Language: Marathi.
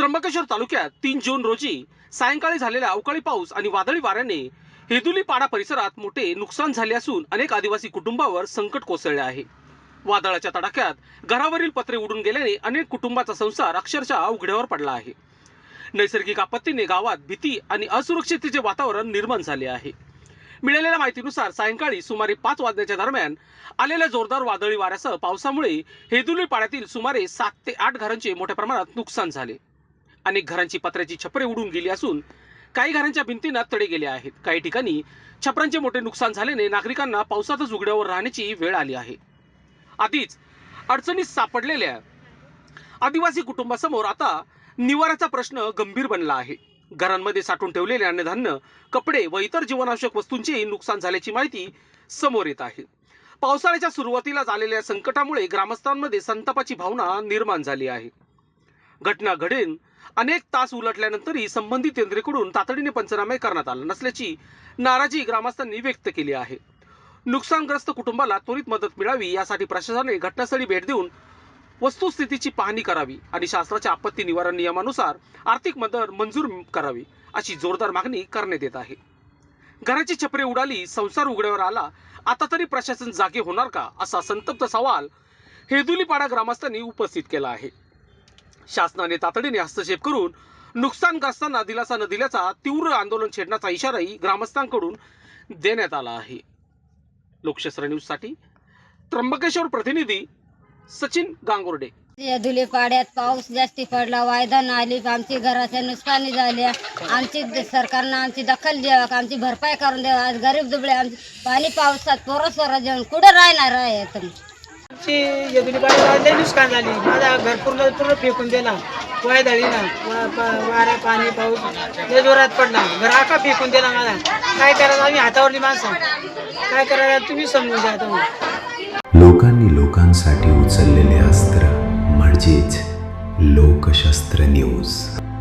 त्र्यंबकेश्वर तालुक्यात 3 जून रोजी सायंकाळी झालेल्या अवकाळी पाऊस आणि वादळी वाऱ्याने हेदुलीपाडा परिसरात मोठे नुकसान झाले असून अनेक आदिवासी कुटुंबावर संकट कोसळले आहे। वादळाच्या तडाख्यात घरावरील पत्रे उडून गेल्याने अनेक कुटुंबाचा संसार अक्षरशः उघड्यावर पडला आहे। नैसर्गिक आपत्तीने गावात भीती आणि असुरक्षिततेचे वातावरण निर्माण झाले आहे। मिळालेल्या माहितीनुसार सायंकाळी सुमारे 5 वाजण्याच्या दरम्यान आलेल्या जोरदार वादळी वाऱ्यासह पावसामुळे हेदुलीपाड्यातील सुमारे 7 ते 8 घरांचे मोठ्या प्रमाणात नुकसान झाले। अनेक घरांची पत्र्याची छपरे उडून गेली असून काही घरांच्या भिंतींना तडे गेले आहेत। काही ठिकाणी छपरांचे मोठे नुकसान झाल्याने नागरिकांना पावसातच उघड्यावर राहण्याची वेळ आली आहे। आधीच अडचणीत सापडलेल्या आदिवासी कुटुंबासमोर आता निवाऱ्याचा प्रश्न गंभीर बनला आहे। घरांमध्ये साठवून ठेवलेले अन्नधान्य, कपडे व इतर जीवनावश्यक वस्तूंचेही नुकसान झाल्याची माहिती समोर येत आहे। पावसाळ्याच्या सुरुवातीला झालेल्या संकटामुळे ग्रामस्थांमध्ये संतापाची भावना निर्माण झाली आहे। घटना घडून अनेक तास उलटल्यानंतरही संबंधित यंत्रणेकडून तातडीने पंचनामे करण्यात आला नसल्याची नाराजी ग्रामस्थांनी व्यक्त केली आहे। नुकसानग्रस्त कुटुंबाला त्वरित मदत मिळावी यासाठी प्रशासनाने घटनास्थळी भेट देऊन वस्तुस्थितीची पाहणी करावी आणि शासनाच्या आपत्ती निवारण नियमानुसार आर्थिक मदत मंजूर करावी अशी जोरदार मागणी करण्यात येत आहे। घराची छपरे उडाली, संसार उघड्यावर आला, आता तरी प्रशासन जागे होणार का, असा संतप्त सवाल हेदुलीपाडा ग्रामस्थांनी उपस्थित केला आहे। शासनाने तातडीने हस्तक्षेप करून नुकसानग्रस्तांना दिलासा न दिल्याचा तीव्र आंदोलन छेडण्याचा इशाराही ग्रामस्थांकडून देण्यात आला आहे। लोकशास्त्र न्यूज साठी त्र्यंबकेश्वर प्रतिनिधी सचिन गांगुर्डे। हेदुलीपाड्यात पाऊस जास्ती पडला, वायदा आली, आमची घराच्या नुकसानी झाल्या। आमची सरकारनं आमची दखल द्यावी, आमची भरपाई करून द्यावी। आज गरीब दुबळे आमची पाणी पावसात पोरं जेवण कुठं राहणार आहे तुम्ही? आमची हेदुलीपाड्यात लई नुकसान झाली। माझा घर पूर्ण फेकून दिला वायदळीला। वारा पाणी पाऊस लई जोरात पडला, घर आका फेकून दिला माझा। काय करायचं आम्ही हातावरली माणसं, काय करायचं तुम्ही समजून द्या। तुम्ही लोकांनी लोकांसाठी उचललेले अस्त्र म्हणजेच लोकशास्त्र न्यूज।